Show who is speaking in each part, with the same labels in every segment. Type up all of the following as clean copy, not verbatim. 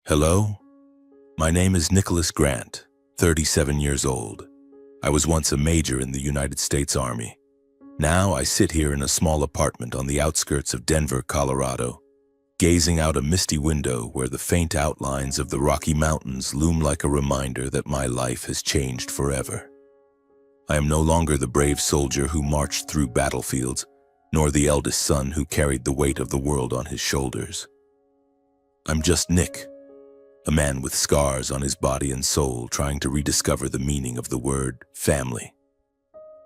Speaker 1: Hello, my name is Nicholas Grant, 37 years old. I was once a major in the United States Army. Now I sit here in a small apartment on the outskirts of Denver, Colorado, gazing out a misty window where the faint outlines of the Rocky Mountains loom like a reminder that my life has changed forever. I am no longer the brave soldier who marched through battlefields, nor the eldest son who carried the weight of the world on his shoulders. I'm just Nick, a man with scars on his body and soul trying to rediscover the meaning of the word family.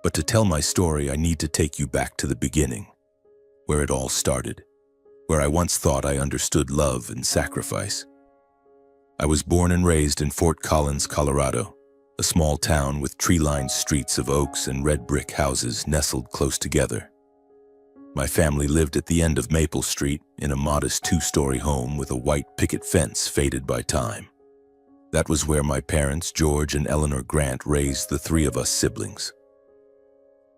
Speaker 1: But to tell my story, I need to take you back to the beginning, where it all started, where I once thought I understood love and sacrifice. I was born and raised in Fort Collins, Colorado, a small town with tree-lined streets of oaks and red brick houses nestled close together. My family lived at the end of Maple Street in a modest two-story home with a white picket fence faded by time. That was where my parents, George and Eleanor Grant, raised the three of us siblings.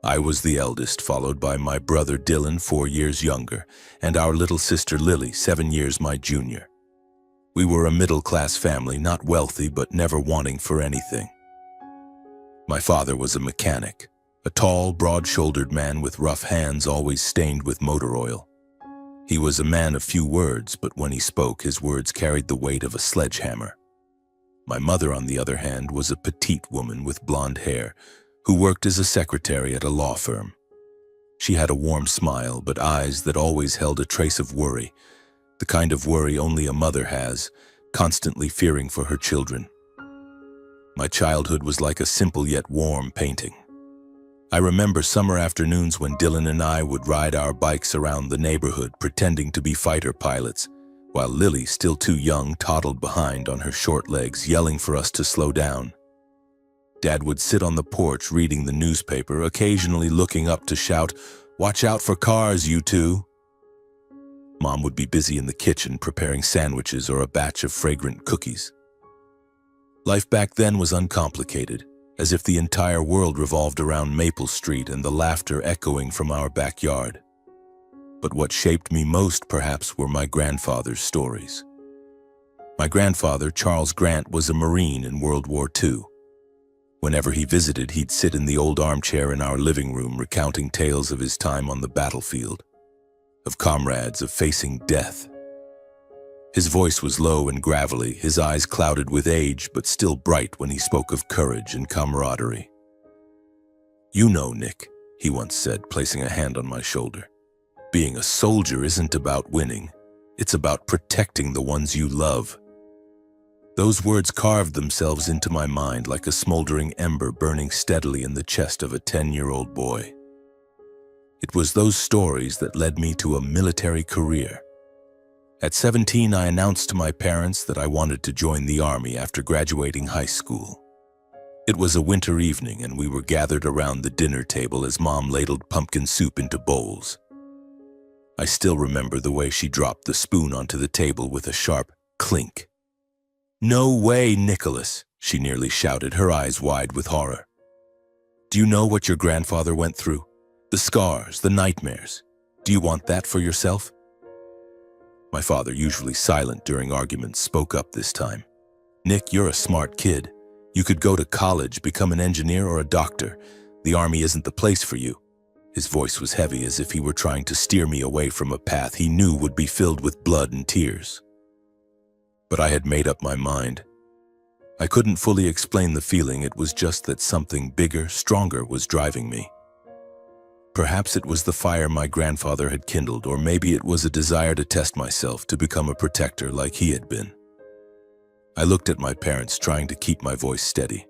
Speaker 1: I was the eldest, followed by my brother Dylan, 4 years younger, and our little sister Lily, 7 years my junior. We were a middle-class family, not wealthy but never wanting for anything. My father was a mechanic, a tall, broad-shouldered man with rough hands always stained with motor oil. He was a man of few words, but when he spoke, his words carried the weight of a sledgehammer. My mother, on the other hand, was a petite woman with blonde hair who worked as a secretary at a law firm. She had a warm smile, but eyes that always held a trace of worry, the kind of worry only a mother has, constantly fearing for her children. My childhood was like a simple yet warm painting. I remember summer afternoons when Dylan and I would ride our bikes around the neighborhood pretending to be fighter pilots, while Lily, still too young, toddled behind on her short legs, yelling for us to slow down. Dad would sit on the porch reading the newspaper, occasionally looking up to shout, "Watch out for cars, you two!" Mom would be busy in the kitchen preparing sandwiches or a batch of fragrant cookies. Life back then was uncomplicated, as if the entire world revolved around Maple Street and the laughter echoing from our backyard. But what shaped me most, perhaps, were my grandfather's stories. My grandfather, Charles Grant, was a Marine in World War II. Whenever he visited, he'd sit in the old armchair in our living room recounting tales of his time on the battlefield, of comrades, of facing death. His voice was low and gravelly, his eyes clouded with age, but still bright when he spoke of courage and camaraderie. "You know, Nick," he once said, placing a hand on my shoulder, "being a soldier isn't about winning. It's about protecting the ones you love." Those words carved themselves into my mind like a smoldering ember burning steadily in the chest of a 10-year-old boy. It was those stories that led me to a military career. At 17, I announced to my parents that I wanted to join the Army after graduating high school. It was a winter evening, and we were gathered around the dinner table as Mom ladled pumpkin soup into bowls. I still remember the way she dropped the spoon onto the table with a sharp clink. "No way, Nicholas!" she nearly shouted, her eyes wide with horror. "Do you know what your grandfather went through? The scars, the nightmares. Do you want that for yourself?" My father, usually silent during arguments, spoke up this time. "Nick, you're a smart kid. You could go to college, become an engineer or a doctor. The Army isn't the place for you." His voice was heavy, as if he were trying to steer me away from a path he knew would be filled with blood and tears. But I had made up my mind. I couldn't fully explain the feeling, it was just that something bigger, stronger was driving me. Perhaps it was the fire my grandfather had kindled, or maybe it was a desire to test myself, to become a protector like he had been. I looked at my parents, trying to keep my voice steady.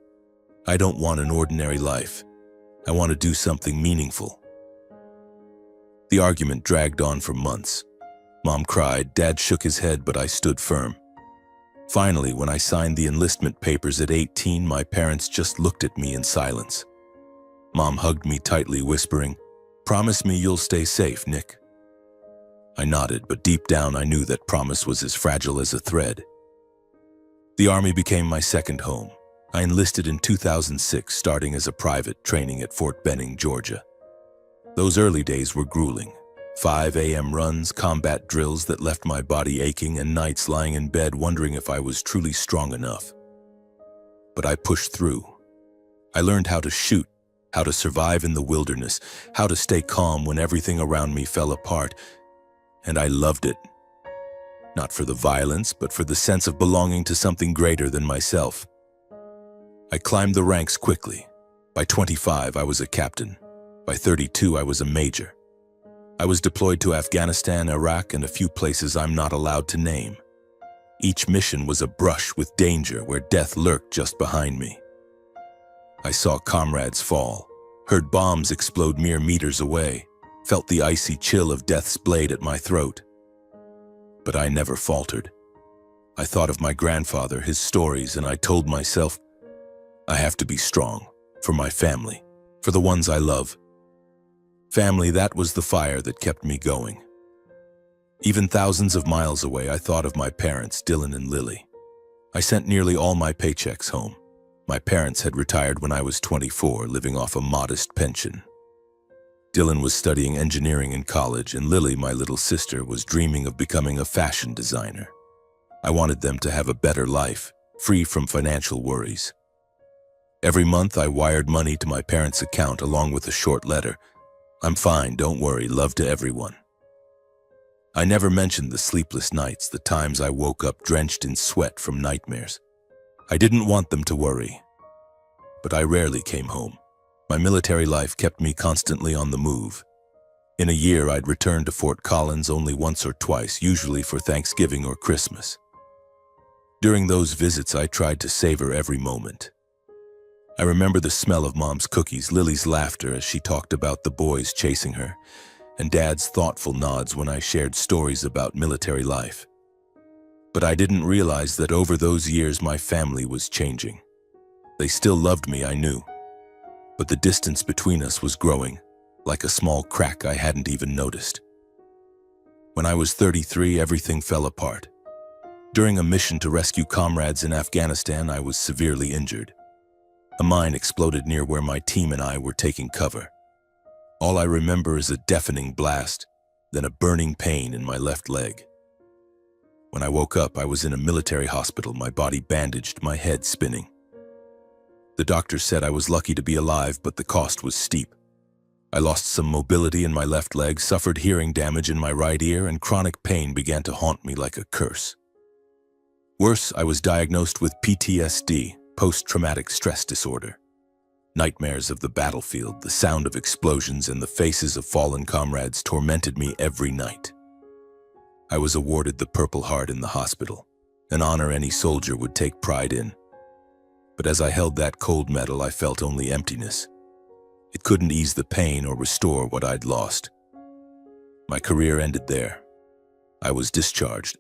Speaker 1: "I don't want an ordinary life. I want to do something meaningful." The argument dragged on for months. Mom cried, Dad shook his head, but I stood firm. Finally, when I signed the enlistment papers at 18, my parents just looked at me in silence. Mom hugged me tightly, whispering, "Promise me you'll stay safe, Nick." I nodded, but deep down I knew that promise was as fragile as a thread. The Army became my second home. I enlisted in 2006, starting as a private, training at Fort Benning, Georgia. Those early days were grueling. 5 a.m. runs, combat drills that left my body aching, and nights lying in bed wondering if I was truly strong enough. But I pushed through. I learned how to shoot, how to survive in the wilderness, how to stay calm when everything around me fell apart, and I loved it. Not for the violence, but for the sense of belonging to something greater than myself. I climbed the ranks quickly. By 25, I was a captain. By 32, I was a major. I was deployed to Afghanistan, Iraq, and a few places I'm not allowed to name. Each mission was a brush with danger where death lurked just behind me. I saw comrades fall, heard bombs explode mere meters away, felt the icy chill of death's blade at my throat. But I never faltered. I thought of my grandfather, his stories, and I told myself, I have to be strong, for my family, for the ones I love. Family, that was the fire that kept me going. Even thousands of miles away, I thought of my parents, Dylan and Lily. I sent nearly all my paychecks home. My parents had retired when I was 24, living off a modest pension. Dylan was studying engineering in college, and Lily, my little sister, was dreaming of becoming a fashion designer. I wanted them to have a better life, free from financial worries. Every month, I wired money to my parents' account along with a short letter. I'm fine, don't worry, love to everyone. I never mentioned the sleepless nights, the times I woke up drenched in sweat from nightmares. I didn't want them to worry, but I rarely came home. My military life kept me constantly on the move. In a year, I'd return to Fort Collins only once or twice, usually for Thanksgiving or Christmas. During those visits, I tried to savor every moment. I remember the smell of Mom's cookies, Lily's laughter as she talked about the boys chasing her, and Dad's thoughtful nods when I shared stories about military life. But I didn't realize that over those years my family was changing. They still loved me, I knew. But the distance between us was growing, like a small crack I hadn't even noticed. When I was 33, everything fell apart. During a mission to rescue comrades in Afghanistan, I was severely injured. A mine exploded near where my team and I were taking cover. All I remember is a deafening blast, then a burning pain in my left leg. When I woke up, I was in a military hospital, my body bandaged, my head spinning. The doctor said I was lucky to be alive, but the cost was steep. I lost some mobility in my left leg, suffered hearing damage in my right ear, and chronic pain began to haunt me like a curse. Worse, I was diagnosed with PTSD, post-traumatic stress disorder. Nightmares of the battlefield, the sound of explosions, and the faces of fallen comrades tormented me every night. I was awarded the Purple Heart in the hospital, an honor any soldier would take pride in. But as I held that cold medal, I felt only emptiness. It couldn't ease the pain or restore what I'd lost. My career ended there. I was discharged,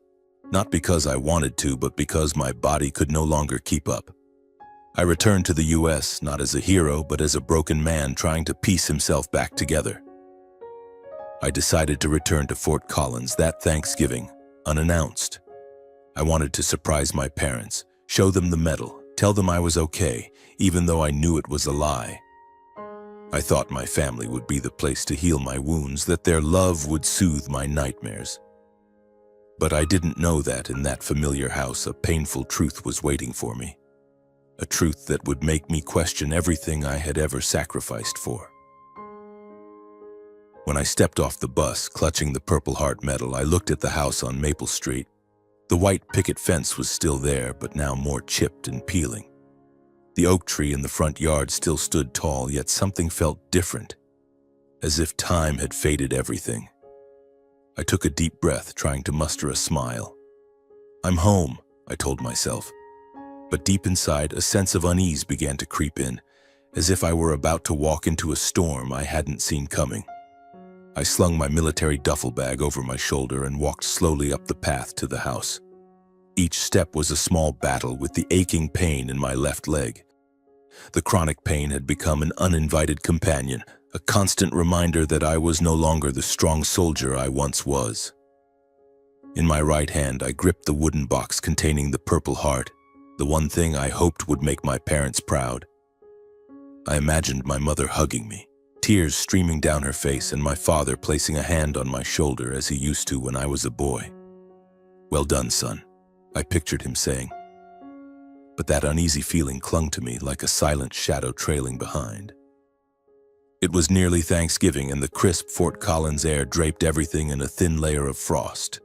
Speaker 1: not because I wanted to, but because my body could no longer keep up. I returned to the US, not as a hero, but as a broken man trying to piece himself back together. I decided to return to Fort Collins that Thanksgiving, unannounced. I wanted to surprise my parents, show them the medal, tell them I was okay, even though I knew it was a lie. I thought my family would be the place to heal my wounds, that their love would soothe my nightmares. But I didn't know that in that familiar house a painful truth was waiting for me. A truth that would make me question everything I had ever sacrificed for. When I stepped off the bus, clutching the Purple Heart medal, I looked at the house on Maple Street. The white picket fence was still there, but now more chipped and peeling. The oak tree in the front yard still stood tall, yet something felt different, as if time had faded everything. I took a deep breath, trying to muster a smile. I'm home, I told myself. But deep inside, a sense of unease began to creep in, as if I were about to walk into a storm I hadn't seen coming. I slung my military duffel bag over my shoulder and walked slowly up the path to the house. Each step was a small battle with the aching pain in my left leg. The chronic pain had become an uninvited companion, a constant reminder that I was no longer the strong soldier I once was. In my right hand, I gripped the wooden box containing the Purple Heart, the one thing I hoped would make my parents proud. I imagined my mother hugging me, tears streaming down her face and my father placing a hand on my shoulder as he used to when I was a boy. "Well done, son," I pictured him saying. But that uneasy feeling clung to me like a silent shadow trailing behind. It was nearly Thanksgiving and the crisp Fort Collins air draped everything in a thin layer of frost.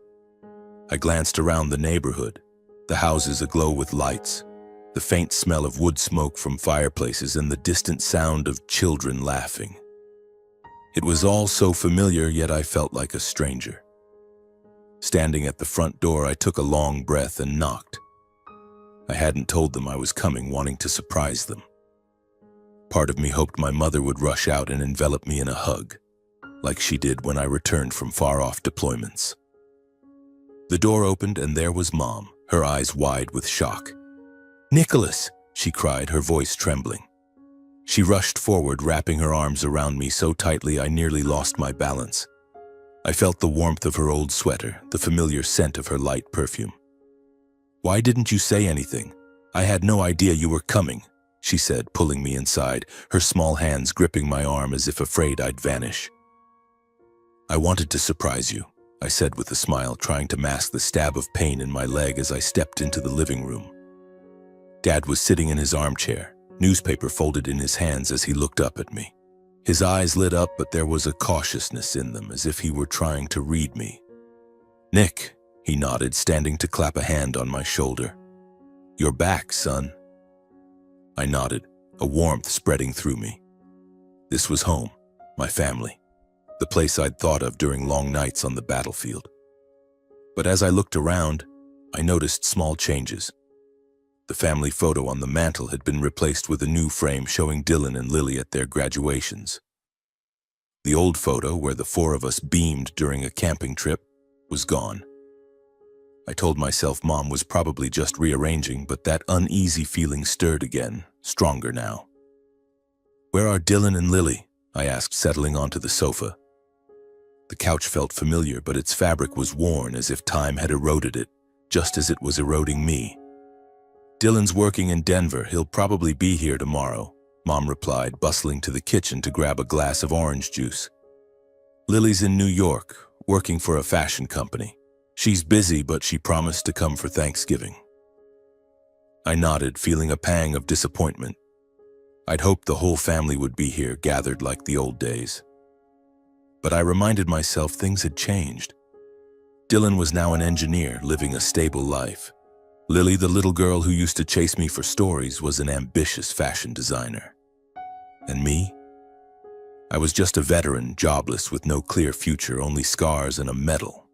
Speaker 1: I glanced around the neighborhood, the houses aglow with lights, the faint smell of wood smoke from fireplaces and the distant sound of children laughing. It was all so familiar, yet I felt like a stranger. Standing at the front door, I took a long breath and knocked. I hadn't told them I was coming, wanting to surprise them. Part of me hoped my mother would rush out and envelop me in a hug, like she did when I returned from far-off deployments. The door opened and there was Mom, her eyes wide with shock. "Nicholas!" she cried, her voice trembling. She rushed forward, wrapping her arms around me so tightly I nearly lost my balance. I felt the warmth of her old sweater, the familiar scent of her light perfume. "Why didn't you say anything? I had no idea you were coming," she said, pulling me inside, her small hands gripping my arm as if afraid I'd vanish. "I wanted to surprise you," I said with a smile, trying to mask the stab of pain in my leg as I stepped into the living room. Dad was sitting in his armchair, newspaper folded in his hands as he looked up at me. His eyes lit up, but there was a cautiousness in them, as if he were trying to read me. "Nick," he nodded, standing to clap a hand on my shoulder. "You're back, son." I nodded, a warmth spreading through me. This was home, my family, the place I'd thought of during long nights on the battlefield. But as I looked around, I noticed small changes. The family photo on the mantel had been replaced with a new frame showing Dylan and Lily at their graduations. The old photo, where the four of us beamed during a camping trip, was gone. I told myself Mom was probably just rearranging, but that uneasy feeling stirred again, stronger now. "Where are Dylan and Lily?" I asked, settling onto the sofa. The couch felt familiar, but its fabric was worn as if time had eroded it, just as it was eroding me. "Dylan's working in Denver. He'll probably be here tomorrow," Mom replied, bustling to the kitchen to grab a glass of orange juice. "Lily's in New York, working for a fashion company. She's busy, but she promised to come for Thanksgiving." I nodded, feeling a pang of disappointment. I'd hoped the whole family would be here, gathered like the old days. But I reminded myself things had changed. Dylan was now an engineer, living a stable life. Lily, the little girl who used to chase me for stories, was an ambitious fashion designer. And me? I was just a veteran, jobless, with no clear future, only scars and a medal.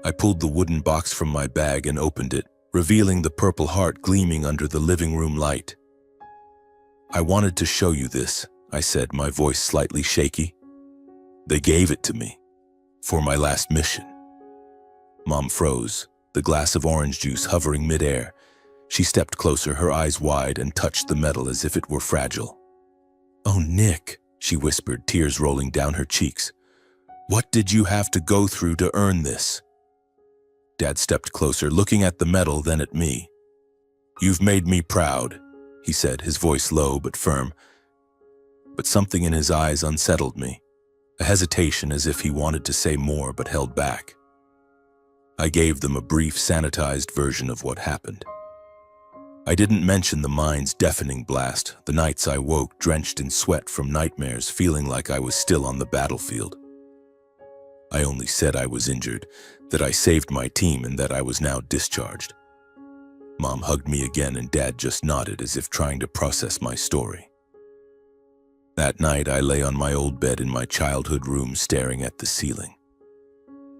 Speaker 1: I pulled the wooden box from my bag and opened it, revealing the purple heart gleaming under the living room light. "I wanted to show you this," I said, my voice slightly shaky. "They gave it to me for my last mission." Mom froze, the glass of orange juice hovering midair. She stepped closer, her eyes wide, and touched the metal as if it were fragile. "Oh, Nick," she whispered, tears rolling down her cheeks. "What did you have to go through to earn this?" Dad stepped closer, looking at the metal, then at me. "You've made me proud," he said, his voice low but firm. But something in his eyes unsettled me, a hesitation as if he wanted to say more but held back. I gave them a brief, sanitized version of what happened. I didn't mention the mine's deafening blast, the nights I woke drenched in sweat from nightmares, feeling like I was still on the battlefield. I only said I was injured, that I saved my team, and that I was now discharged. Mom hugged me again, and Dad just nodded as if trying to process my story. That night, I lay on my old bed in my childhood room, staring at the ceiling.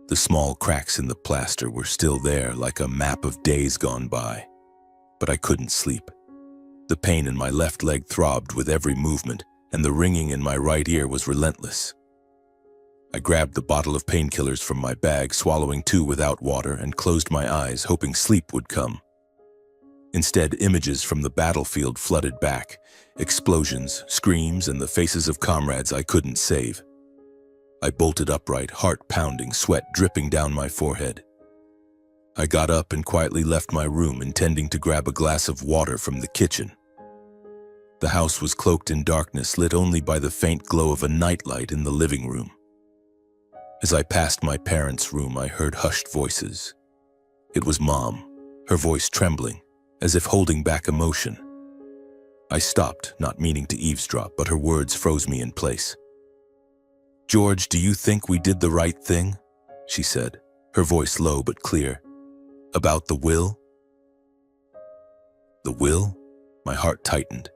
Speaker 1: The small cracks in the plaster were still there, like a map of days gone by. But I couldn't sleep. The pain in my left leg throbbed with every movement, and the ringing in my right ear was relentless. I grabbed the bottle of painkillers from my bag, swallowing 2 without water, and closed my eyes, hoping sleep would come. Instead, images from the battlefield flooded back, explosions, screams, and the faces of comrades I couldn't save. I bolted upright, heart pounding, sweat dripping down my forehead. I got up and quietly left my room, intending to grab a glass of water from the kitchen. The house was cloaked in darkness, lit only by the faint glow of a nightlight in the living room. As I passed my parents' room, I heard hushed voices. It was Mom, her voice trembling, as if holding back emotion. I stopped, not meaning to eavesdrop, but her words froze me in place. "George, do you think we did the right thing?" she said, her voice low but clear. "About the will?" The will? My heart tightened.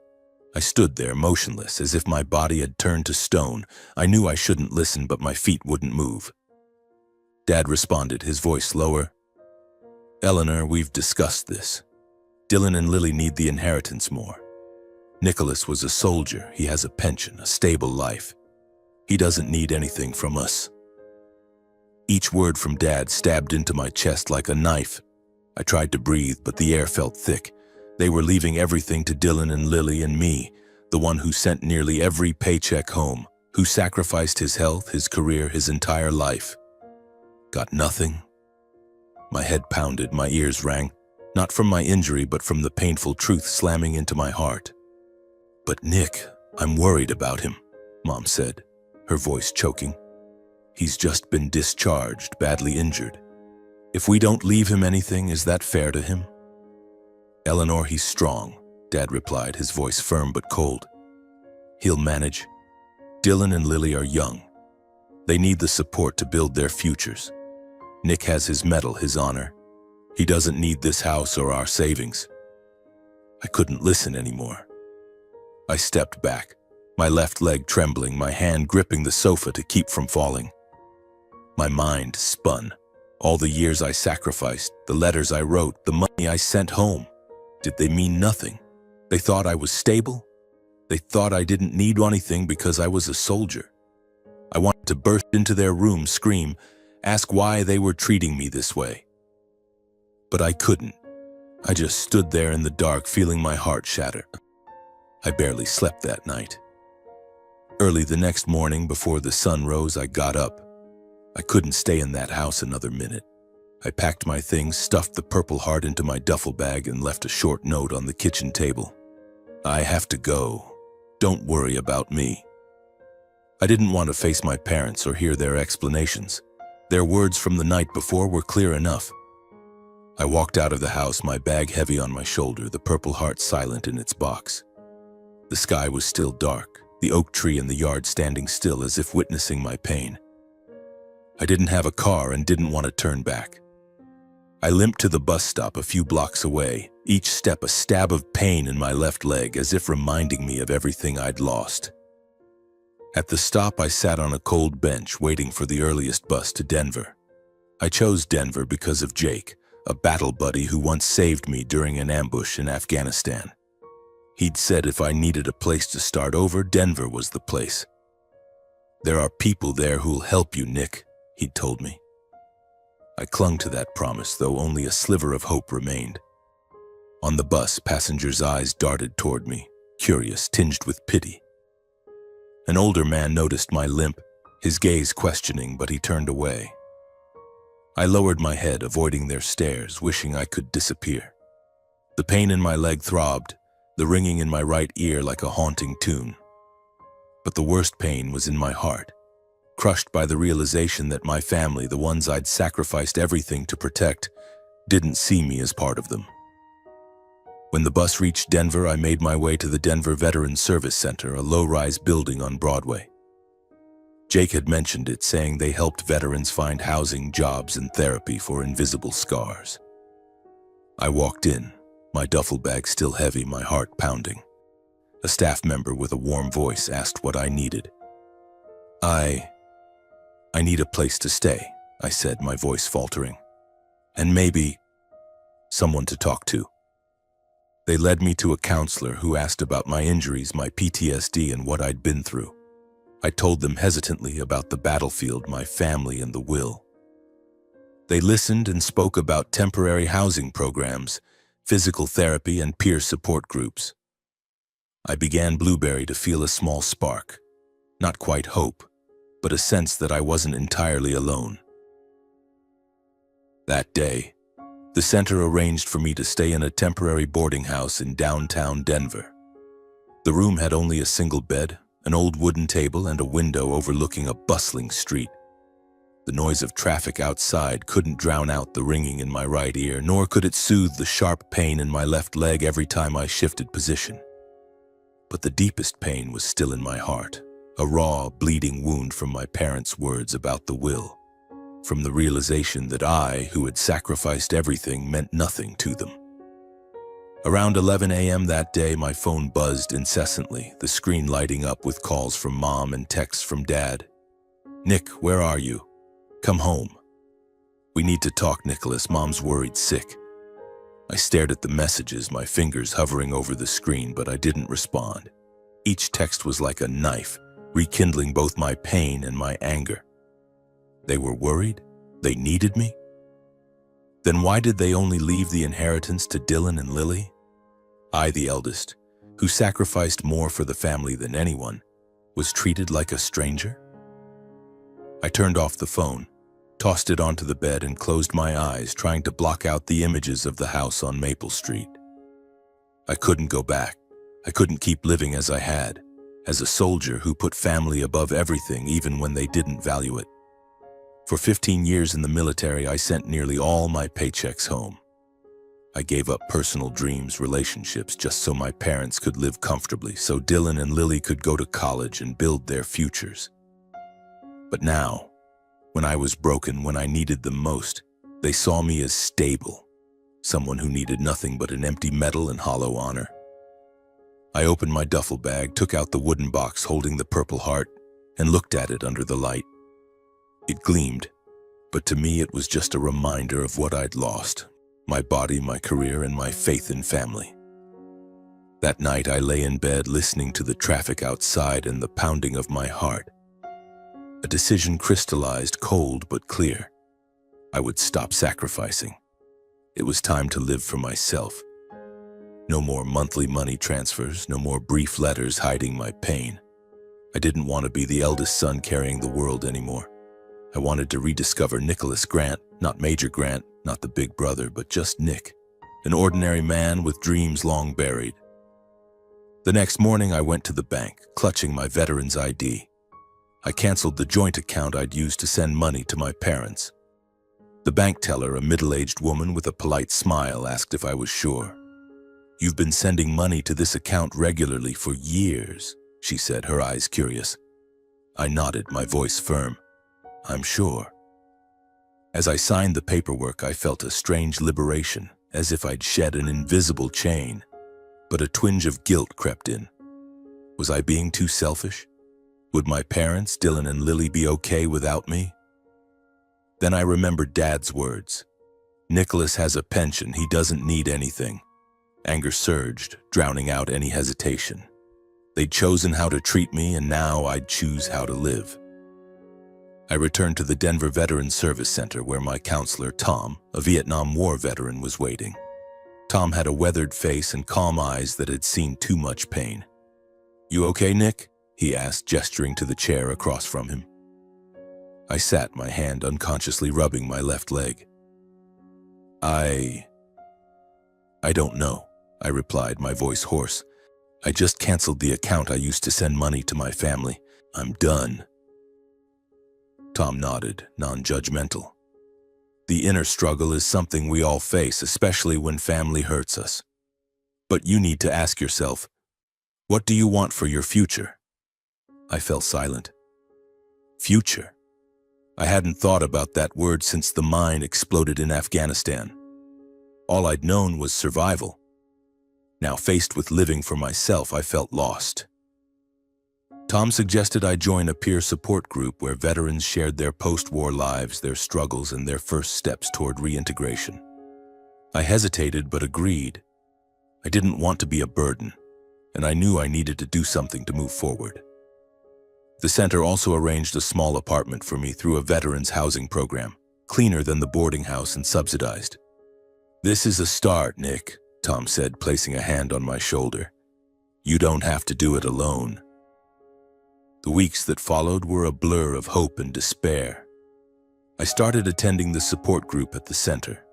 Speaker 1: I stood there, motionless, as if my body had turned to stone. I knew I shouldn't listen, but my feet wouldn't move. Dad responded, his voice lower. "Eleanor, we've discussed this. Dylan and Lily need the inheritance more. Nicholas was a soldier. He has a pension, a stable life. He doesn't need anything from us." Each word from Dad stabbed into my chest like a knife. I tried to breathe, but the air felt thick. They were leaving everything to Dylan and Lily and me, the one who sent nearly every paycheck home, who sacrificed his health, his career, his entire life. Got nothing? My head pounded, my ears rang, not from my injury, but from the painful truth slamming into my heart. "But Nick, I'm worried about him," Mom said, her voice choking. "He's just been discharged, badly injured. If we don't leave him anything, is that fair to him?" "Eleanor, he's strong," Dad replied, his voice firm but cold. "He'll manage. Dylan and Lily are young. They need the support to build their futures. Nick has his medal, his honor. He doesn't need this house or our savings." I couldn't listen anymore. I stepped back, my left leg trembling, my hand gripping the sofa to keep from falling. My mind spun. All the years I sacrificed, the letters I wrote, the money I sent home. Did they mean nothing? They thought I was stable? They thought I didn't need anything because I was a soldier. I wanted to burst into their room, scream, ask why they were treating me this way. But I couldn't. I just stood there in the dark, feeling my heart shatter. I barely slept that night. Early the next morning, before the sun rose, I got up. I couldn't stay in that house another minute. I packed my things, stuffed the Purple Heart into my duffel bag, and left a short note on the kitchen table. "I have to go. Don't worry about me." I didn't want to face my parents or hear their explanations. Their words from the night before were clear enough. I walked out of the house, my bag heavy on my shoulder, the Purple Heart silent in its box. The sky was still dark, the oak tree in the yard standing still as if witnessing my pain. I didn't have a car and didn't want to turn back. I limped to the bus stop a few blocks away, each step a stab of pain in my left leg, as if reminding me of everything I'd lost. At the stop, I sat on a cold bench waiting for the earliest bus to Denver. I chose Denver because of Jake, a battle buddy who once saved me during an ambush in Afghanistan. He'd said if I needed a place to start over, Denver was the place. "There are people there who'll help you, Nick," he'd told me. I clung to that promise, though only a sliver of hope remained. On the bus, passengers' eyes darted toward me, curious, tinged with pity. An older man noticed my limp, his gaze questioning, but he turned away. I lowered my head, avoiding their stares, wishing I could disappear. The pain in my leg throbbed, the ringing in my right ear like a haunting tune. But the worst pain was in my heart, crushed by the realization that my family, the ones I'd sacrificed everything to protect, didn't see me as part of them. When the bus reached Denver, I made my way to the Denver Veterans Service Center, a low-rise building on Broadway. Jake had mentioned it, saying they helped veterans find housing, jobs, and therapy for invisible scars. I walked in, my duffel bag still heavy, my heart pounding. A staff member with a warm voice asked what I needed. I need a place to stay," I said, my voice faltering. "And maybe someone to talk to." They led me to a counselor who asked about my injuries, my PTSD, and what I'd been through. I told them hesitantly about the battlefield, my family, and the will. They listened and spoke about temporary housing programs, physical therapy, and peer support groups. I began Blueberry to feel a small spark, not quite hope, but a sense that I wasn't entirely alone. That day, the center arranged for me to stay in a temporary boarding house in downtown Denver. The room had only a single bed, an old wooden table, and a window overlooking a bustling street. The noise of traffic outside couldn't drown out the ringing in my right ear, nor could it soothe the sharp pain in my left leg every time I shifted position. But the deepest pain was still in my heart, a raw, bleeding wound from my parents' words about the will, from the realization that I, who had sacrificed everything, meant nothing to them. Around 11 a.m. that day, my phone buzzed incessantly, the screen lighting up with calls from Mom and texts from Dad. "Nick, where are you? Come home. We need to talk, Nicholas. Mom's worried sick." I stared at the messages, my fingers hovering over the screen, but I didn't respond. Each text was like a knife, rekindling both my pain and my anger. They were worried? They needed me? Then why did they only leave the inheritance to Dylan and Lily? I, the eldest, who sacrificed more for the family than anyone, was treated like a stranger? I turned off the phone, tossed it onto the bed, and closed my eyes, trying to block out the images of the house on Maple Street. I couldn't go back. I couldn't keep living as I had, as a soldier who put family above everything even when they didn't value it. For 15 years in the military, I sent nearly all my paychecks home. I gave up personal dreams, relationships, just so my parents could live comfortably, so Dylan and Lily could go to college and build their futures. But now, when I was broken, when I needed them most, they saw me as stable, someone who needed nothing but an empty medal and hollow honor. I opened my duffel bag, took out the wooden box holding the Purple Heart, and looked at it under the light. It gleamed, but to me it was just a reminder of what I'd lost, my body, my career, and my faith in family. That night I lay in bed listening to the traffic outside and the pounding of my heart. A decision crystallized, cold but clear. I would stop sacrificing. It was time to live for myself. No more monthly money transfers, no more brief letters hiding my pain. I didn't want to be the eldest son carrying the world anymore. I wanted to rediscover Nicholas Grant, not Major Grant, not the big brother, but just Nick, an ordinary man with dreams long buried. The next morning I went to the bank, clutching my veteran's ID. I canceled the joint account I'd used to send money to my parents. The bank teller, a middle-aged woman with a polite smile, asked if I was sure. "You've been sending money to this account regularly for years," she said, her eyes curious. I nodded, my voice firm. "I'm sure." As I signed the paperwork, I felt a strange liberation, as if I'd shed an invisible chain. But a twinge of guilt crept in. Was I being too selfish? Would my parents, Dylan and Lily, be okay without me? Then I remembered Dad's words. Nicholas has a pension, he doesn't need anything. Anger surged, drowning out any hesitation. They'd chosen how to treat me, and now I'd choose how to live. I returned to the Denver Veterans Service Center where my counselor, Tom, a Vietnam War veteran, was waiting. Tom had a weathered face and calm eyes that had seen too much pain. "You okay, Nick?" he asked, gesturing to the chair across from him. I sat, my hand unconsciously rubbing my left leg. I don't know, I replied, my voice hoarse. I just canceled the account I used to send money to my family. I'm done. Tom nodded, non-judgmental. The inner struggle is something we all face, especially when family hurts us. But you need to ask yourself, what do you want for your future? I fell silent. Future. I hadn't thought about that word since the mine exploded in Afghanistan. All I'd known was survival. Now faced with living for myself, I felt lost. Tom suggested I join a peer support group where veterans shared their post-war lives, their struggles, and their first steps toward reintegration. I hesitated but agreed. I didn't want to be a burden, and I knew I needed to do something to move forward. The center also arranged a small apartment for me through a veterans housing program, cleaner than the boarding house and subsidized. This is a start, Nick, Tom said, placing a hand on my shoulder. You don't have to do it alone. The weeks that followed were a blur of hope and despair. I started attending the support group at the center.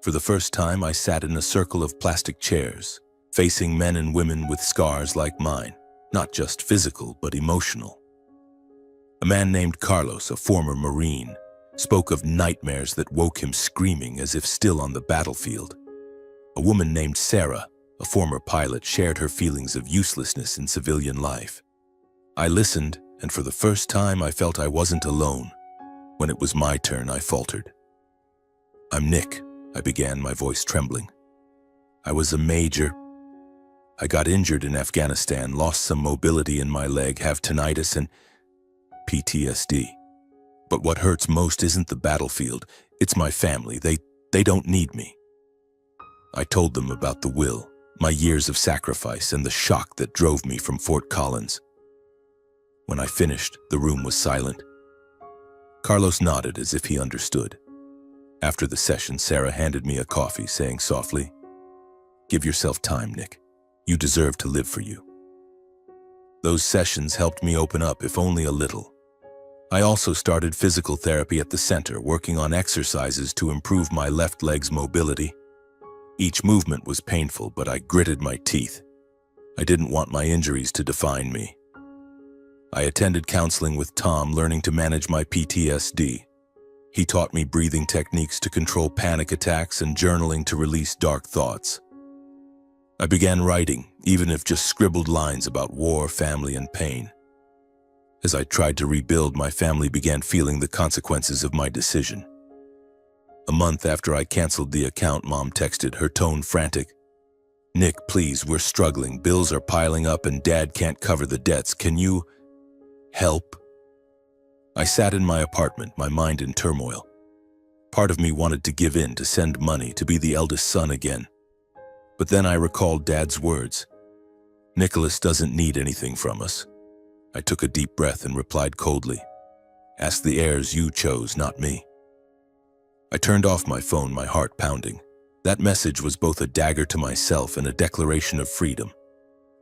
Speaker 1: For the first time, I sat in a circle of plastic chairs, facing men and women with scars like mine, not just physical but emotional. A man named Carlos, a former Marine, spoke of nightmares that woke him screaming as if still on the battlefield. A woman named Sarah, a former pilot, shared her feelings of uselessness in civilian life. I listened, and for the first time I felt I wasn't alone. When it was my turn, I faltered. "I'm Nick," I began, my voice trembling. "I was a major. I got injured in Afghanistan, lost some mobility in my leg, have tinnitus and PTSD. But what hurts most isn't the battlefield, it's my family. They don't need me." I told them about the will, my years of sacrifice, and the shock that drove me from Fort Collins. When I finished, the room was silent. Carlos nodded as if he understood. After the session, Sarah handed me a coffee, saying softly, "Give yourself time, Nick. You deserve to live for you." Those sessions helped me open up, if only a little. I also started physical therapy at the center, working on exercises to improve my left leg's mobility. Each movement was painful, but I gritted my teeth. I didn't want my injuries to define me. I attended counseling with Tom, learning to manage my PTSD. He taught me breathing techniques to control panic attacks and journaling to release dark thoughts. I began writing, even if just scribbled lines about war, family, and pain. As I tried to rebuild, my family began feeling the consequences of my decision. A month after I canceled the account, Mom texted, her tone frantic. "Nick, please, we're struggling. Bills are piling up and Dad can't cover the debts. Can you help?" I sat in my apartment, my mind in turmoil. Part of me wanted to give in, to send money, to be the eldest son again. But then I recalled Dad's words. "Nicholas doesn't need anything from us." I took a deep breath and replied coldly, "Ask the heirs you chose, not me." I turned off my phone, my heart pounding. That message was both a dagger to myself and a declaration of freedom.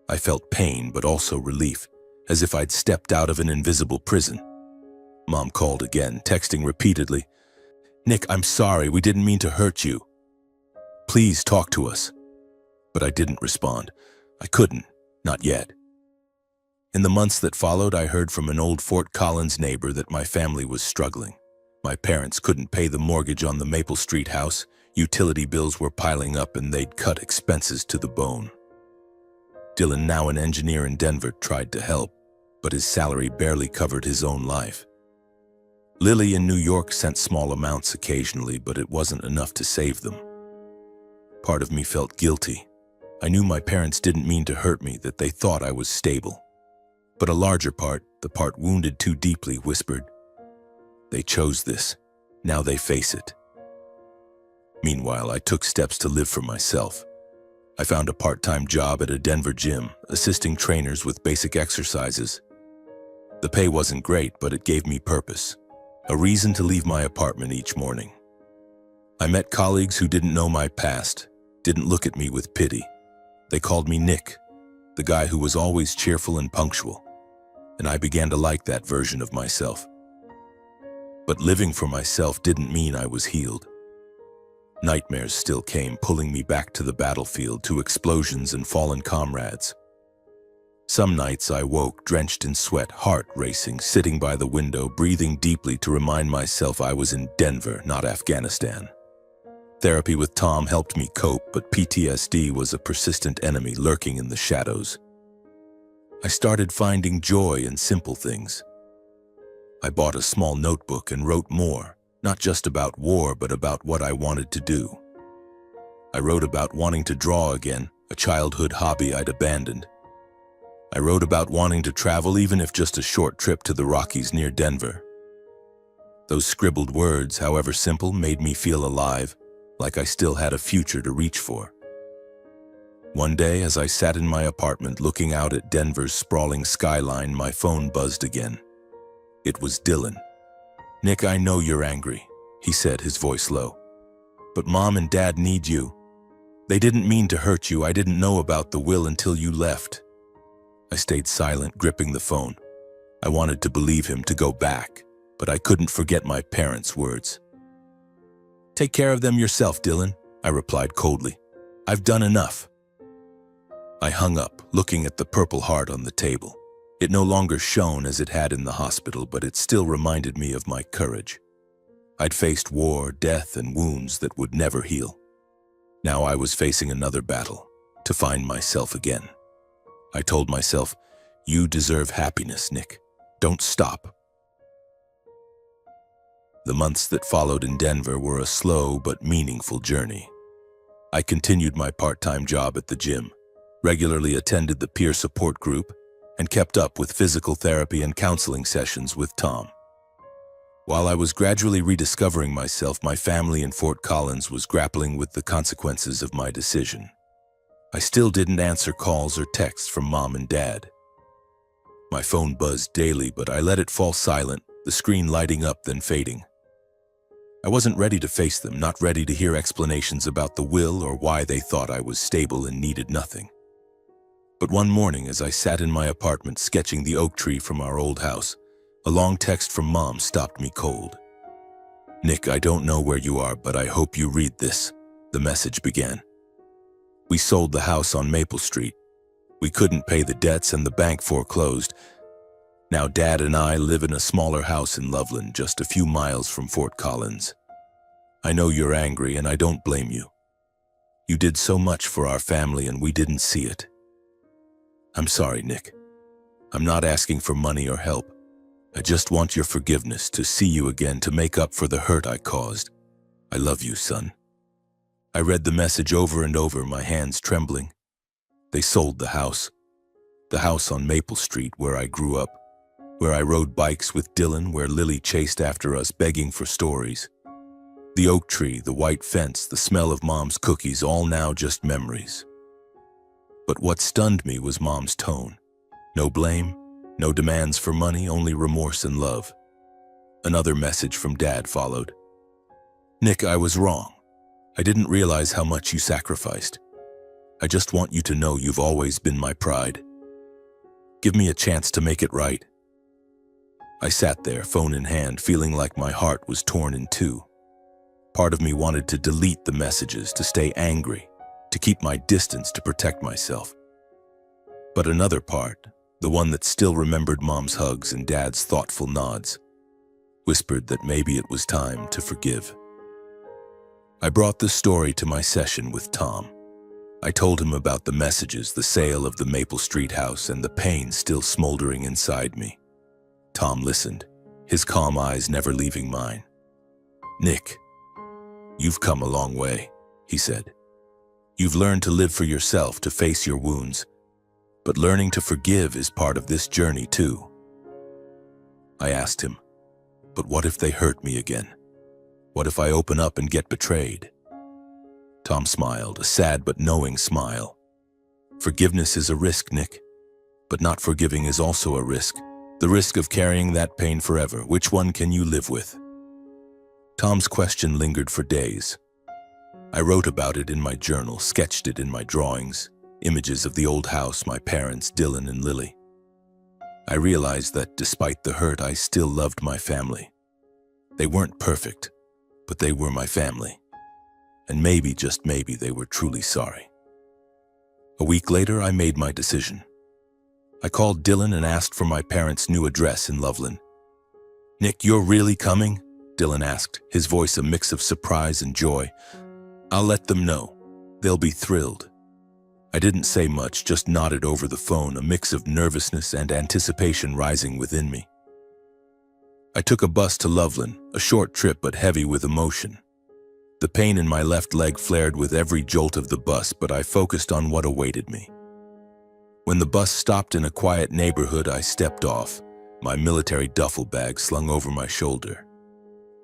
Speaker 1: I felt pain, but also relief, as if I'd stepped out of an invisible prison. Mom called again, texting repeatedly, "Nick, I'm sorry, we didn't mean to hurt you. Please talk to us." But I didn't respond. I couldn't, not yet. In the months that followed, I heard from an old Fort Collins neighbor that my family was struggling. My parents couldn't pay the mortgage on the Maple Street house, utility bills were piling up, and they'd cut expenses to the bone. Dylan, now an engineer in Denver, tried to help, but his salary barely covered his own life. Lily in New York sent small amounts occasionally, but it wasn't enough to save them. Part of me felt guilty. I knew my parents didn't mean to hurt me, that they thought I was stable. But a larger part, the part wounded too deeply, whispered, "They chose this. Now they face it." Meanwhile, I took steps to live for myself. I found a part-time job at a Denver gym, assisting trainers with basic exercises. The pay wasn't great, but it gave me purpose, a reason to leave my apartment each morning. I met colleagues who didn't know my past, didn't look at me with pity. They called me Nick, the guy who was always cheerful and punctual, and I began to like that version of myself. But living for myself didn't mean I was healed. Nightmares still came, pulling me back to the battlefield, to explosions and fallen comrades. Some nights I woke drenched in sweat, heart racing, sitting by the window, breathing deeply to remind myself I was in Denver, not Afghanistan. Therapy with Tom helped me cope, but PTSD was a persistent enemy lurking in the shadows. I started finding joy in simple things. I bought a small notebook and wrote more, not just about war, but about what I wanted to do. I wrote about wanting to draw again, a childhood hobby I'd abandoned. I wrote about wanting to travel, even if just a short trip to the Rockies near Denver. Those scribbled words, however simple, made me feel alive, like I still had a future to reach for. One day, as I sat in my apartment looking out at Denver's sprawling skyline, my phone buzzed again. It was Dylan. "Nick, I know you're angry," he said, his voice low. "But Mom and Dad need you. They didn't mean to hurt you. I didn't know about the will until you left." I stayed silent, gripping the phone. I wanted to believe him, to go back, but I couldn't forget my parents' words. "Take care of them yourself, Dylan," I replied coldly. "I've done enough." I hung up, looking at the purple heart on the table. It no longer shone as it had in the hospital, but it still reminded me of my courage. I'd faced war, death, and wounds that would never heal. Now I was facing another battle, to find myself again. I told myself, "You deserve happiness, Nick. Don't stop." The months that followed in Denver were a slow but meaningful journey. I continued my part-time job at the gym, regularly attended the peer support group, and kept up with physical therapy and counseling sessions with Tom. While I was gradually rediscovering myself, my family in Fort Collins was grappling with the consequences of my decision. I still didn't answer calls or texts from Mom and Dad. My phone buzzed daily, but I let it fall silent, the screen lighting up then fading. I wasn't ready to face them, not ready to hear explanations about the will or why they thought I was stable and needed nothing. But one morning, as I sat in my apartment sketching the oak tree from our old house, a long text from Mom stopped me cold. "Nick, I don't know where you are, but I hope you read this," the message began. "We sold the house on Maple Street. We couldn't pay the debts and the bank foreclosed. Now Dad and I live in a smaller house in Loveland, just a few miles from Fort Collins. I know you're angry and I don't blame you. You did so much for our family and we didn't see it. I'm sorry, Nick. I'm not asking for money or help. I just want your forgiveness, to see you again, to make up for the hurt I caused. I love you, son." I read the message over and over, my hands trembling. They sold the house on Maple Street where I grew up, where I rode bikes with Dylan, where Lily chased after us begging for stories. The oak tree, the white fence, the smell of Mom's cookies, all now just memories. But what stunned me was Mom's tone. No blame, no demands for money, only remorse and love. Another message from Dad followed. "Nick, I was wrong. I didn't realize how much you sacrificed. I just want you to know you've always been my pride. Give me a chance to make it right." I sat there, phone in hand, feeling like my heart was torn in two. Part of me wanted to delete the messages, to stay angry, to keep my distance, to protect myself. But another part, the one that still remembered Mom's hugs and Dad's thoughtful nods, whispered that maybe it was time to forgive. I brought the story to my session with Tom. I told him about the messages, the sale of the Maple Street house, and the pain still smoldering inside me. Tom listened, his calm eyes never leaving mine. "Nick, you've come a long way," he said. "You've learned to live for yourself, to face your wounds. But learning to forgive is part of this journey too." I asked him, "But what if they hurt me again? What if I open up and get betrayed?" Tom smiled, a sad but knowing smile. "Forgiveness is a risk, Nick. But not forgiving is also a risk. The risk of carrying that pain forever. Which one can you live with?" Tom's question lingered for days. I wrote about it in my journal, sketched it in my drawings, images of the old house, my parents, Dylan and Lily. I realized that despite the hurt, I still loved my family. They weren't perfect, but they were my family. And maybe, just maybe, they were truly sorry. A week later, I made my decision. I called Dylan and asked for my parents' new address in Loveland. "Nick, you're really coming?" Dylan asked, his voice a mix of surprise and joy. "I'll let them know. They'll be thrilled." I didn't say much, just nodded over the phone, a mix of nervousness and anticipation rising within me. I took a bus to Loveland, a short trip but heavy with emotion. The pain in my left leg flared with every jolt of the bus, but I focused on what awaited me. When the bus stopped in a quiet neighborhood, I stepped off, my military duffel bag slung over my shoulder.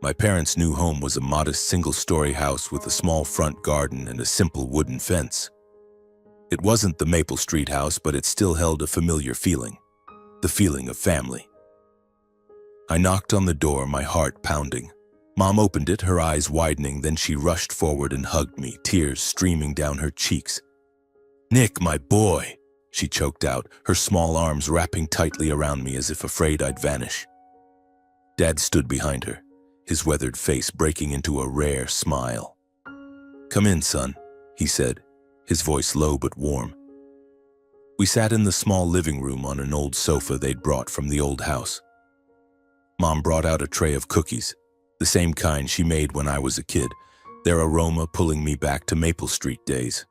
Speaker 1: My parents' new home was a modest single-story house with a small front garden and a simple wooden fence. It wasn't the Maple Street house, but it still held a familiar feeling, the feeling of family. I knocked on the door, my heart pounding. Mom opened it, her eyes widening, then she rushed forward and hugged me, tears streaming down her cheeks. "Nick, my boy," she choked out, her small arms wrapping tightly around me as if afraid I'd vanish. Dad stood behind her, his weathered face breaking into a rare smile. "Come in, son," he said, his voice low but warm. We sat in the small living room on an old sofa they'd brought from the old house. Mom brought out a tray of cookies, the same kind she made when I was a kid, their aroma pulling me back to Maple Street days.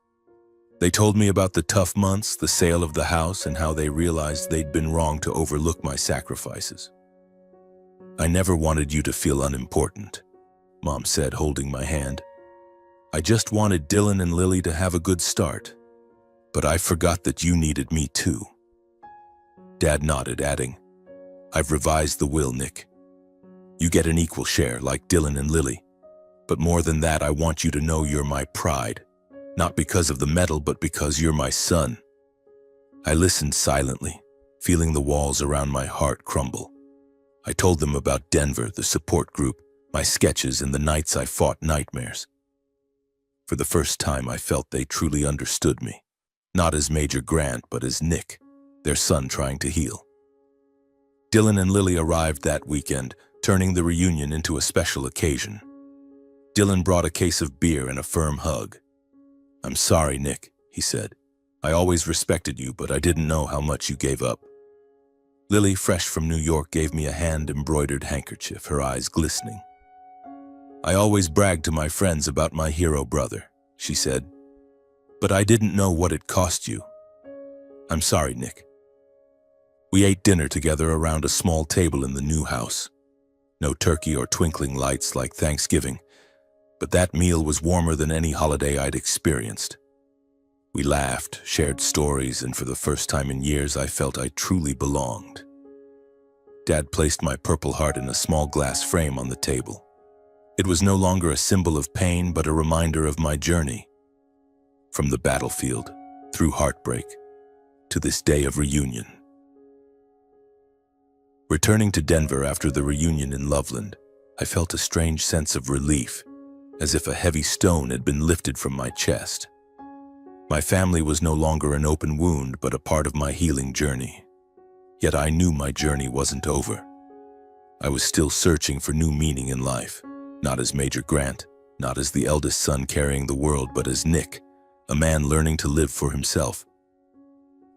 Speaker 1: They told me about the tough months, the sale of the house, and how they realized they'd been wrong to overlook my sacrifices. "I never wanted you to feel unimportant," Mom said, holding my hand. "I just wanted Dylan and Lily to have a good start. But I forgot that you needed me too." Dad nodded, adding, "I've revised the will, Nick. You get an equal share, like Dylan and Lily. But more than that, I want you to know you're my pride. Not because of the medal, but because you're my son." I listened silently, feeling the walls around my heart crumble. I told them about Denver, the support group, my sketches, and the nights I fought nightmares. For the first time, I felt they truly understood me. Not as Major Grant, but as Nick, their son trying to heal. Dylan and Lily arrived that weekend, turning the reunion into a special occasion. Dylan brought a case of beer and a firm hug. "I'm sorry, Nick," he said. "I always respected you, but I didn't know how much you gave up." Lily, fresh from New York, gave me a hand-embroidered handkerchief, her eyes glistening. "I always bragged to my friends about my hero brother," she said. "But I didn't know what it cost you. I'm sorry, Nick." We ate dinner together around a small table in the new house. No turkey or twinkling lights like Thanksgiving, but that meal was warmer than any holiday I'd experienced. We laughed, shared stories, and for the first time in years, I felt I truly belonged. Dad placed my Purple Heart in a small glass frame on the table. It was no longer a symbol of pain, but a reminder of my journey. From the battlefield, through heartbreak, to this day of reunion. Returning to Denver after the reunion in Loveland, I felt a strange sense of relief, as if a heavy stone had been lifted from my chest. My family was no longer an open wound, but a part of my healing journey. Yet I knew my journey wasn't over. I was still searching for new meaning in life, not as Major Grant, not as the eldest son carrying the world, but as Nick, a man learning to live for himself.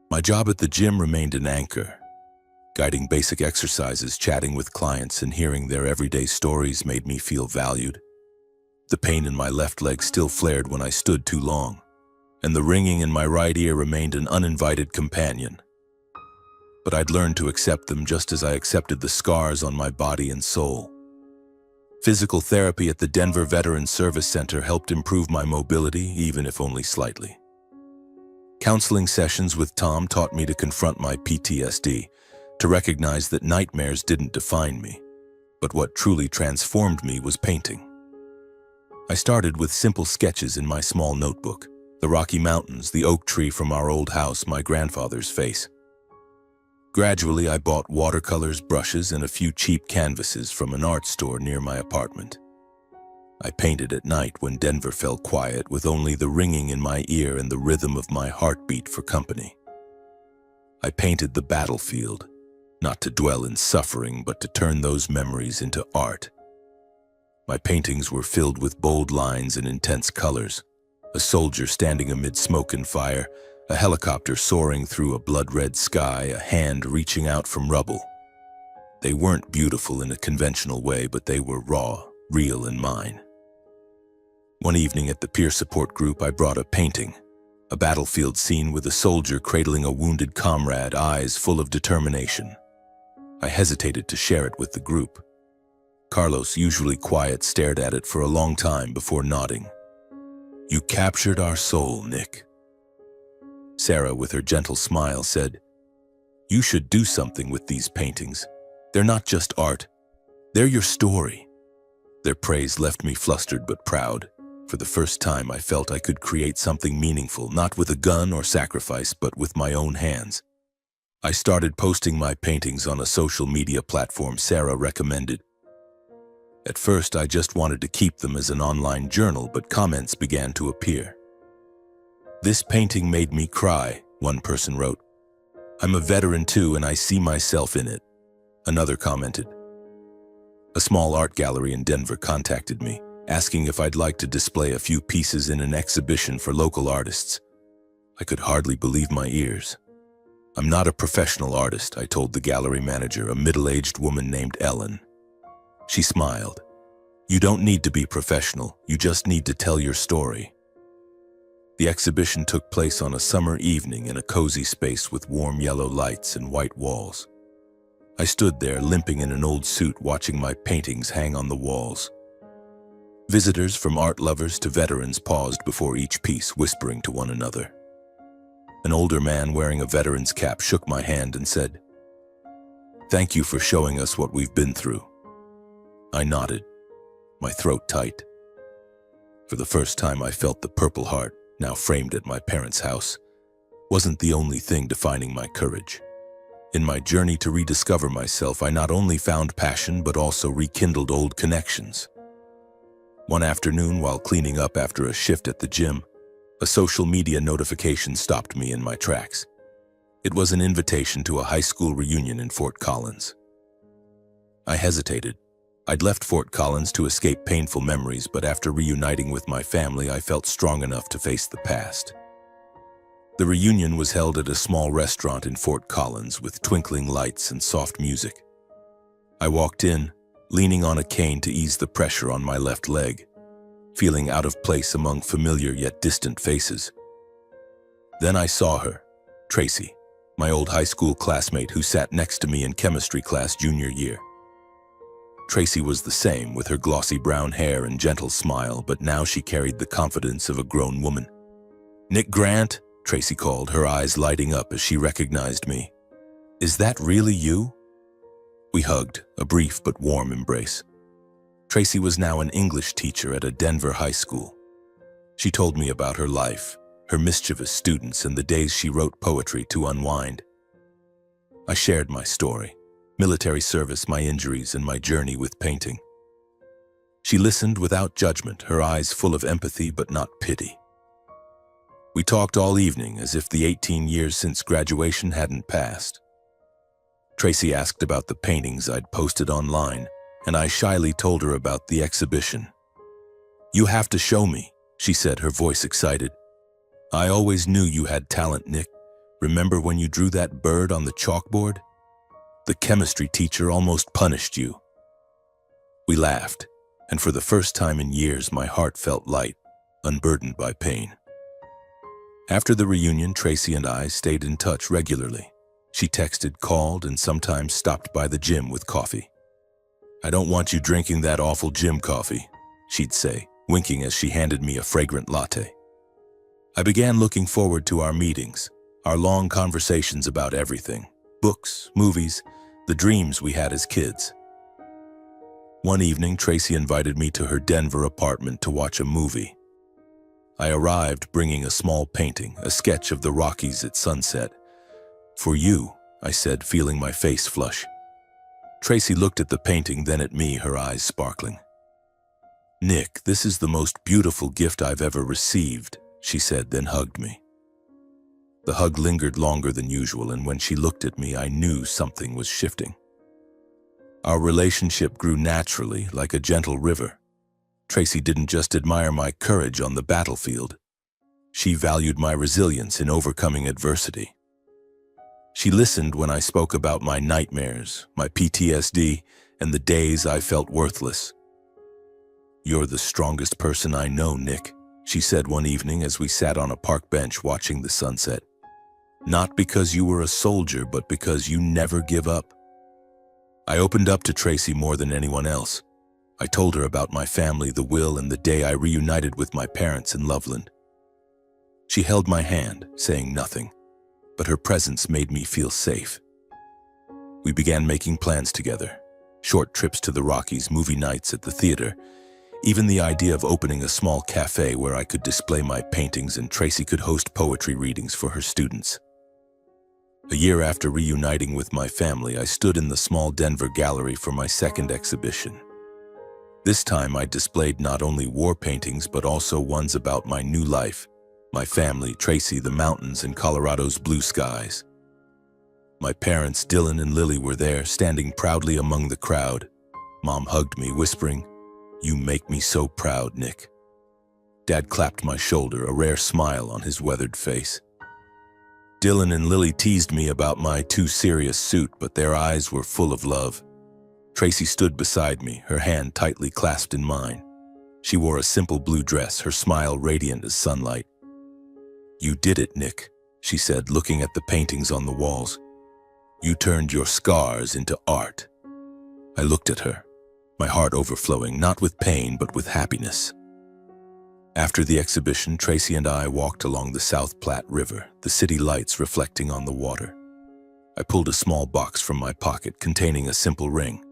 Speaker 1: My job at the gym remained an anchor. Guiding basic exercises, chatting with clients, and hearing their everyday stories made me feel valued. The pain in my left leg still flared when I stood too long, and the ringing in my right ear remained an uninvited companion. But I'd learned to accept them just as I accepted the scars on my body and soul. Physical therapy at the Denver Veterans Service Center helped improve my mobility, even if only slightly. Counseling sessions with Tom taught me to confront my PTSD, to recognize that nightmares didn't define me, but what truly transformed me was painting. I started with simple sketches in my small notebook, the Rocky Mountains, the oak tree from our old house, my grandfather's face. Gradually, I bought watercolors, brushes, and a few cheap canvases from an art store near my apartment. I painted at night when Denver fell quiet, with only the ringing in my ear and the rhythm of my heartbeat for company. I painted the battlefield, not to dwell in suffering, but to turn those memories into art. My paintings were filled with bold lines and intense colors. A soldier standing amid smoke and fire, a helicopter soaring through a blood-red sky, a hand reaching out from rubble. They weren't beautiful in a conventional way, but they were raw, real, and mine. One evening at the peer support group, I brought a painting, a battlefield scene with a soldier cradling a wounded comrade, eyes full of determination. I hesitated to share it with the group. Carlos, usually quiet, stared at it for a long time before nodding. "You captured our soul, Nick." Sarah, with her gentle smile, said, "You should do something with these paintings. They're not just art. They're your story." Their praise left me flustered but proud. For the first time, I felt I could create something meaningful, not with a gun or sacrifice, but with my own hands. I started posting my paintings on a social media platform Sarah recommended. At first, I just wanted to keep them as an online journal, but comments began to appear. "This painting made me cry," one person wrote. "I'm a veteran too, and I see myself in it," another commented. A small art gallery in Denver contacted me, asking if I'd like to display a few pieces in an exhibition for local artists. I could hardly believe my ears. "I'm not a professional artist," I told the gallery manager, a middle-aged woman named Ellen. She smiled. "You don't need to be professional, you just need to tell your story." The exhibition took place on a summer evening in a cozy space with warm yellow lights and white walls. I stood there, limping in an old suit, watching my paintings hang on the walls. Visitors, from art lovers to veterans, paused before each piece, whispering to one another. An older man wearing a veteran's cap shook my hand and said, "Thank you for showing us what we've been through." I nodded, my throat tight. For the first time, I felt the Purple Heart, now framed at my parents' house, wasn't the only thing defining my courage. In my journey to rediscover myself, I not only found passion but also rekindled old connections. One afternoon, while cleaning up after a shift at the gym, a social media notification stopped me in my tracks. It was an invitation to a high school reunion in Fort Collins. I hesitated. I'd left Fort Collins to escape painful memories, but after reuniting with my family, I felt strong enough to face the past. The reunion was held at a small restaurant in Fort Collins with twinkling lights and soft music. I walked in, leaning on a cane to ease the pressure on my left leg, feeling out of place among familiar yet distant faces. Then I saw her, Tracy, my old high school classmate who sat next to me in chemistry class junior year. Tracy was the same, with her glossy brown hair and gentle smile, but now she carried the confidence of a grown woman. "Nick Grant," Tracy called, her eyes lighting up as she recognized me. "Is that really you?" We hugged, a brief but warm embrace. Tracy was now an English teacher at a Denver high school. She told me about her life, her mischievous students, and the days she wrote poetry to unwind. I shared my story, military service, my injuries, and my journey with painting. She listened without judgment, her eyes full of empathy but not pity. We talked all evening as if the 18 years since graduation hadn't passed. Tracy asked about the paintings I'd posted online, and I shyly told her about the exhibition. "You have to show me," she said, her voice excited. "I always knew you had talent, Nick. Remember when you drew that bird on the chalkboard? The chemistry teacher almost punished you." We laughed, and for the first time in years, my heart felt light, unburdened by pain. After the reunion, Tracy and I stayed in touch regularly. She texted, called, and sometimes stopped by the gym with coffee. "I don't want you drinking that awful gym coffee," she'd say, winking as she handed me a fragrant latte. I began looking forward to our meetings, our long conversations about everything: books, movies, the dreams we had as kids. One evening, Tracy invited me to her Denver apartment to watch a movie. I arrived bringing a small painting, a sketch of the Rockies at sunset. "For you," I said, feeling my face flush. Tracy looked at the painting, then at me, her eyes sparkling. "Nick, this is the most beautiful gift I've ever received," she said, then hugged me. The hug lingered longer than usual, and when she looked at me, I knew something was shifting. Our relationship grew naturally, like a gentle river. Tracy didn't just admire my courage on the battlefield. She valued my resilience in overcoming adversity. She listened when I spoke about my nightmares, my PTSD, and the days I felt worthless. "You're the strongest person I know, Nick," she said one evening as we sat on a park bench watching the sunset. "Not because you were a soldier, but because you never give up." I opened up to Tracy more than anyone else. I told her about my family, the will, and the day I reunited with my parents in Loveland. She held my hand, saying nothing, but her presence made me feel safe. We began making plans together: short trips to the Rockies, movie nights at the theater, even the idea of opening a small cafe where I could display my paintings and Tracy could host poetry readings for her students. A year after reuniting with my family, I stood in the small Denver gallery for my second exhibition. This time I displayed not only war paintings but also ones about my new life, my family, Tracy, the mountains, and Colorado's blue skies. My parents, Dylan and Lily, were there, standing proudly among the crowd. Mom hugged me, whispering, "You make me so proud, Nick." Dad clapped my shoulder, a rare smile on his weathered face. Dylan and Lily teased me about my too serious suit, but their eyes were full of love. Tracy stood beside me, her hand tightly clasped in mine. She wore a simple blue dress, her smile radiant as sunlight. "You did it, Nick," she said, looking at the paintings on the walls. "You turned your scars into art." I looked at her, my heart overflowing, not with pain, but with happiness. After the exhibition, Tracy and I walked along the South Platte River, the city lights reflecting on the water. I pulled a small box from my pocket containing a simple ring.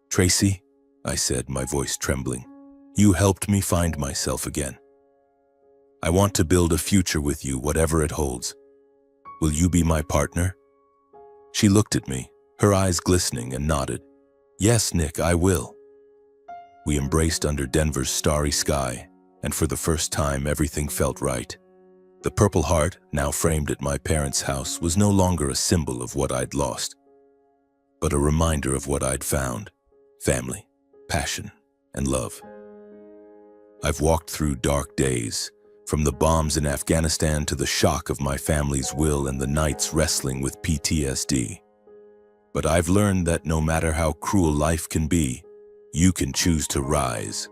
Speaker 1: "Tracy," I said, my voice trembling, "you helped me find myself again. I want to build a future with you, whatever it holds. Will you be my partner?" She looked at me, her eyes glistening, and nodded. "Yes, Nick, I will." We embraced under Denver's starry sky, and for the first time everything felt right. The Purple Heart, now framed at my parents' house, was no longer a symbol of what I'd lost, but a reminder of what I'd found: family, passion, and love. I've walked through dark days, from the bombs in Afghanistan to the shock of my family's will and the nights wrestling with PTSD. But I've learned that no matter how cruel life can be, you can choose to rise.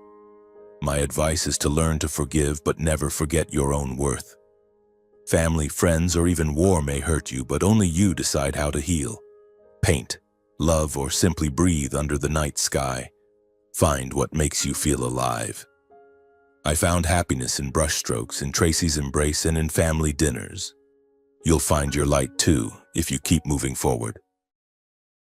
Speaker 1: My advice is to learn to forgive, but never forget your own worth. Family, friends, or even war may hurt you, but only you decide how to heal. Paint, love, or simply breathe under the night sky. Find what makes you feel alive. I found happiness in brushstrokes, in Tracy's embrace, and in family dinners. You'll find your light too, if you keep moving forward.